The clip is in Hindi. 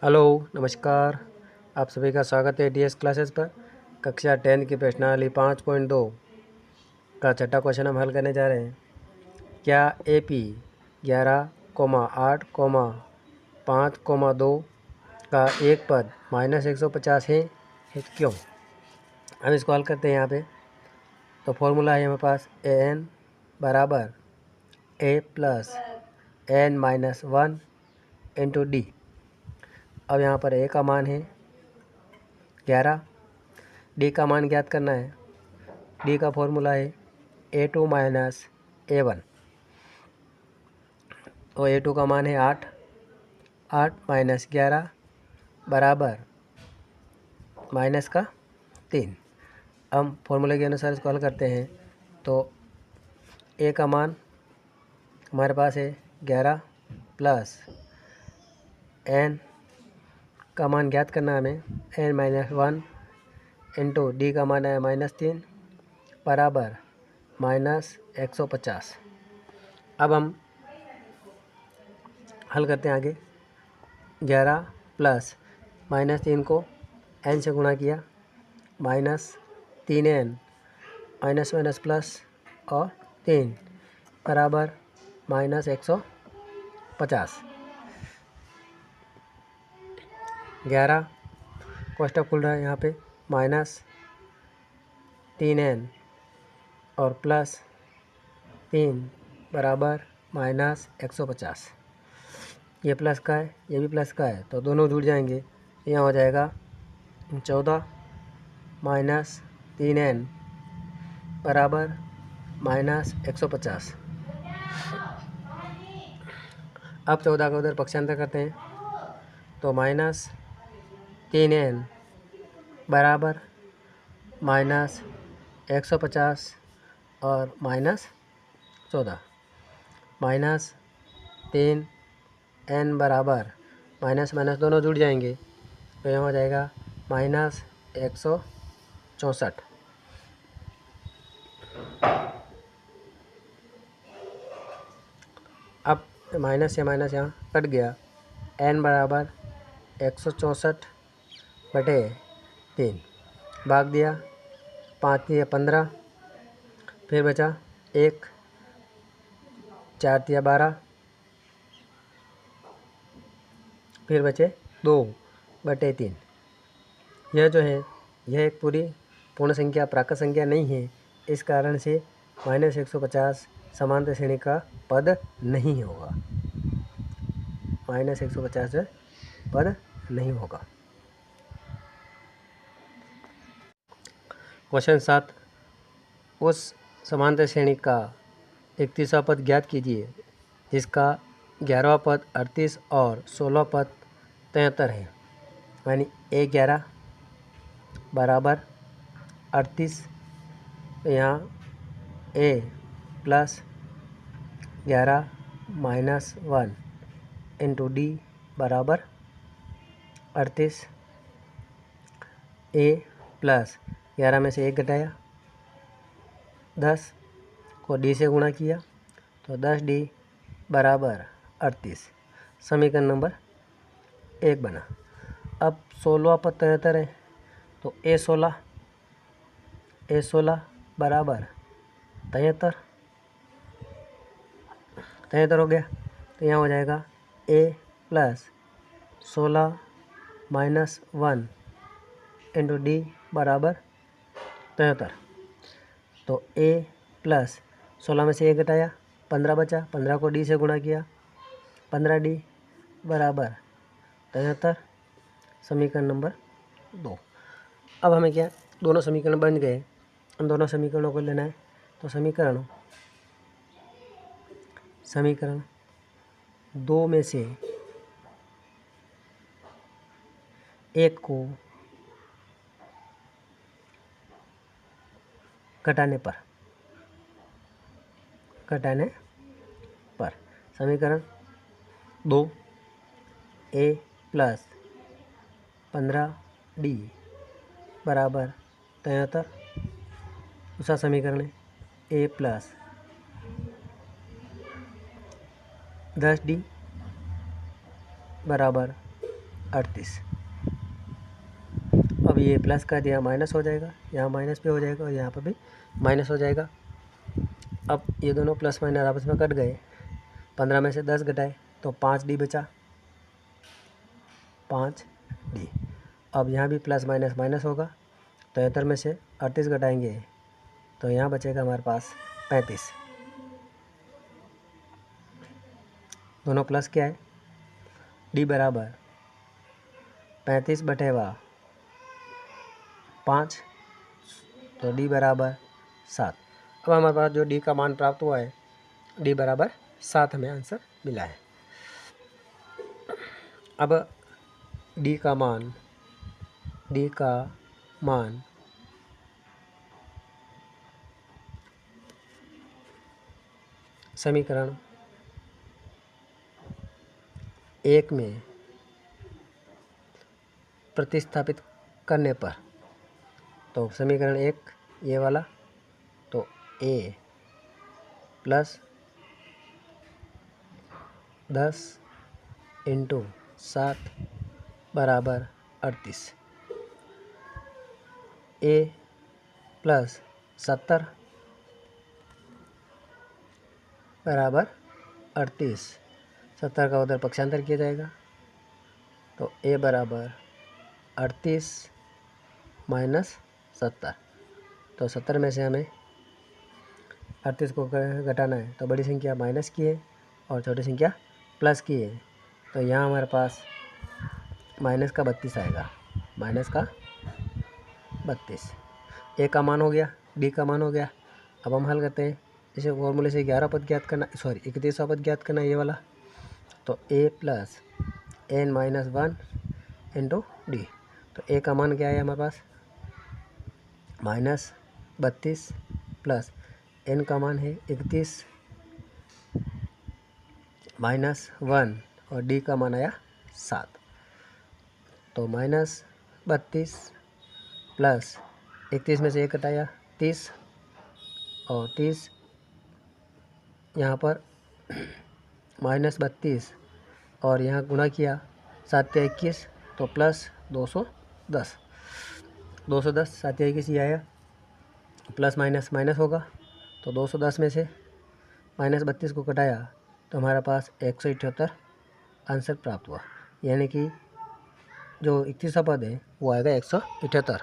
हेलो नमस्कार। आप सभी का स्वागत है डीएस क्लासेस पर। कक्षा 10 की प्रश्नावली 5.2 का छठा क्वेश्चन हम हल करने जा रहे हैं। क्या AP 11,8,5,2 का एक पद -150 है? क्यों? हम इसको हल करते हैं। यहाँ पे तो फॉर्मूला है हमारे पास an बराबर a plus n-1 into D. अब यहाँ पर a का मान है 11, डी का मान ज्ञात करना है। डी का फॉर्मूला है A2 माइनस A1 और A2 का मान है 8 माइनस 11 बराबर माइनस का 3। हम फॉर्मूले के अनुसार इसको हल करते हैं तो A का मान हमारे पास है 11 प्लस N का मान ज्ञात करना है हमें n-1 इंटू डी का मान है -3 बराबर -150। अब हम हल करते हैं आगे। 11 प्लस -3 को n से गुणा किया, -3n माइनस माइनस प्लस और 3 बराबर -150। 11 कोष्टक खुल रहा है यहाँ पे, -3n और प्लस 3 बराबर -150। ये प्लस का है, ये भी प्लस का है, तो दोनों जुड़ जाएंगे। यहाँ हो जाएगा 14 माइनस 3n बराबर -150। अब 14 का उधर पक्षांतर करते हैं तो -3n बराबर -150 और -14। -3n बराबर माइनस माइनस दोनों जुड़ जाएंगे, तो यहाँ हो जाएगा -164। अब माइनस से माइनस यहाँ कट गया। n बराबर 164/3 भाग दिया, 5 दिया 15, फिर बचा 1, 4 दिया 12, फिर बचे 2/3। यह जो है यह एक पूरी पूर्ण संख्या प्राकृत संख्या नहीं है, इस कारण से -150 समांतर श्रेणी का पद नहीं होगा। -150 पद नहीं होगा। क्वेश्चन 7, उस समांतर श्रेणी का 31वां पद ज्ञात कीजिए जिसका 11वां पद 38 और 16वां पद 73 है। यानी A11 बराबर 38, तो यहाँ A plus 11 minus 1 into D बराबर 38। A प्लस 11 में से 1 घटाया, 10 को डी से गुणा किया तो 10D बराबर 38। समीकरण नंबर 1 बना। अब 16वां पद 73 है तो A16 बराबर 73 हो गया। तो यहाँ हो जाएगा A plus 16 minus 1 into D बराबर 73। तो A प्लस 16 में से 1 घटाया, 15 बचा, 15 को डी से गुणा किया, 15D बराबर 73। समीकरण नंबर 2। अब हमें क्या, दोनों समीकरण बन गए, इन दोनों समीकरणों को लेना है। तो समीकरण 2 में से 1 को घटाने पर समीकरण 2 A प्लस 15D बराबर 73। दूसरा समीकरण है A प्लस 10D बराबर 38। अब ये प्लस का दिया माइनस हो जाएगा, यहाँ माइनस भी हो जाएगा और यहाँ पर भी माइनस हो जाएगा। अब ये दोनों प्लस माइनस आपस में कट गए, 15 में से 10 घटाए तो 5D बचा, 5D। अब यहाँ भी प्लस माइनस माइनस होगा, 73 में से 38 घटाएंगे तो यहाँ बचेगा हमारे पास 35। दोनों प्लस क्या है, D बराबर 35/5, तो D बराबर 7। अब हमारे पास जो D का मान प्राप्त हुआ है, D बराबर 7 हमें आंसर मिला है। अब D का मान समीकरण 1 में प्रतिस्थापित करने पर, तो समीकरण 1 ये वाला, तो A + 10 × 7 = 38, A + 70 = 38। 70 का उधर पक्षांतर किया जाएगा, तो A बराबर 38 - 70। तो 70 में से हमें 38 को घटाना है, तो बड़ी संख्या माइनस की है और छोटी संख्या प्लस की है, तो यहाँ हमारे पास माइनस का 32 आएगा, माइनस का 32। ए का मान हो गया, डी का मान हो गया। अब हम हल करते हैं, इसे फॉर्मूले से 11 पद ज्ञात करना, 31वां पद ज्ञात करना, ये वाला। तो a + n - 1 × d, तो a का मान क्या है हमारे पास, -32 प्लस n का मान है 31 -1 और d का मान आया 7। तो -32 प्लस 31 में से 1 घटाया 30 और 30 यहाँ पर -32 और यहाँ गुणा किया 7 या 21 तो प्लस 210, 210 7 या 21 ये आया, प्लस माइनस माइनस होगा, तो 210 में से -32 को घटाया तो हमारे पास 178 आंसर प्राप्त हुआ। यानी कि जो 31वां पद है वो आएगा 178।